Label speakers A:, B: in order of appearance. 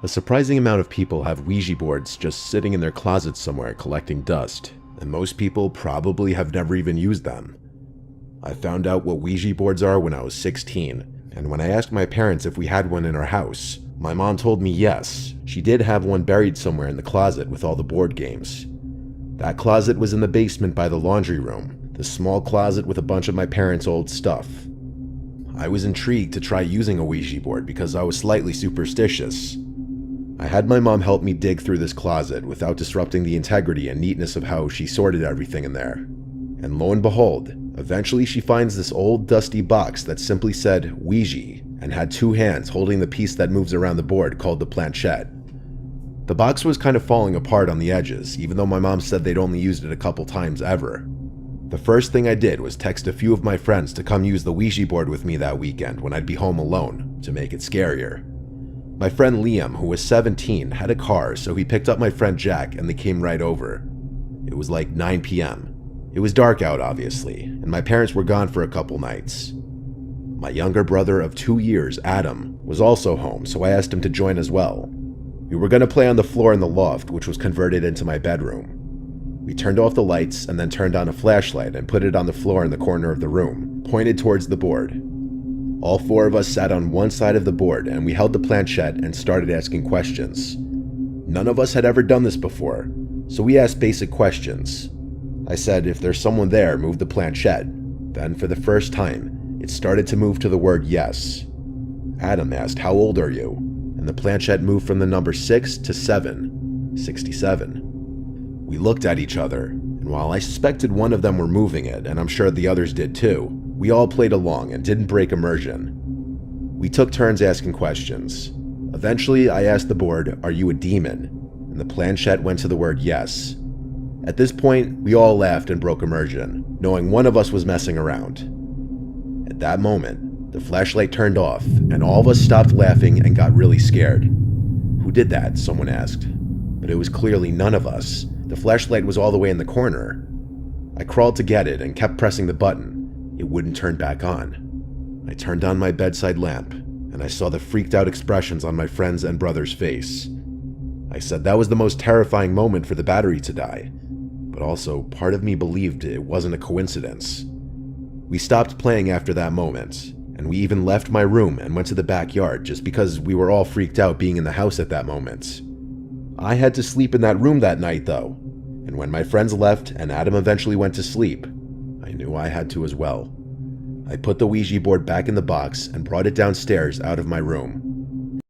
A: A surprising amount of people have Ouija boards just sitting in their closets somewhere collecting dust, and most people probably have never even used them. I found out what Ouija boards are when I was 16, and when I asked my parents if we had one in our house, my mom told me yes, she did have one buried somewhere in the closet with all the board games. That closet was in the basement by the laundry room, the small closet with a bunch of my parents' old stuff. I was intrigued to try using a Ouija board because I was slightly superstitious. I had my mom help me dig through this closet without disrupting the integrity and neatness of how she sorted everything in there. And lo and behold, eventually she finds this old dusty box that simply said Ouija and had two hands holding the piece that moves around the board called the planchette. The box was kind of falling apart on the edges, even though my mom said they'd only used it a couple times ever. The first thing I did was text a few of my friends to come use the Ouija board with me that weekend when I'd be home alone, to make it scarier. My friend Liam, who was 17, had a car, so he picked up my friend Jack and they came right over. It was like 9 p.m. It was dark out, obviously, and my parents were gone for a couple nights. My younger brother of 2 years, Adam, was also home, so I asked him to join as well. We were going to play on the floor in the loft, which was converted into my bedroom. We turned off the lights and then turned on a flashlight and put it on the floor in the corner of the room, pointed towards the board. All four of us sat on one side of the board and we held the planchette and started asking questions. None of us had ever done this before, so we asked basic questions. I said, if there's someone there, move the planchette. Then, for the first time, it started to move to the word yes. Adam asked, how old are you? And the planchette moved from the number 6 to 7, 67. We looked at each other, and while I suspected one of them were moving it, and I'm sure the others did too, we all played along and didn't break immersion. We took turns asking questions. Eventually, I asked the board, are you a demon? And the planchette went to the word yes. At this point, we all laughed and broke immersion, knowing one of us was messing around. At that moment, the flashlight turned off, and all of us stopped laughing and got really scared. Who did that? Someone asked. But it was clearly none of us. The flashlight was all the way in the corner. I crawled to get it and kept pressing the button. It wouldn't turn back on. I turned on my bedside lamp, and I saw the freaked out expressions on my friend's and brother's face. I said that was the most terrifying moment for the battery to die, but also part of me believed it wasn't a coincidence. We stopped playing after that moment, and we even left my room and went to the backyard just because we were all freaked out being in the house at that moment. I had to sleep in that room that night though, and when my friends left and Adam eventually went to sleep, I knew I had to as well. I put the Ouija board back in the box and brought it downstairs out of my room.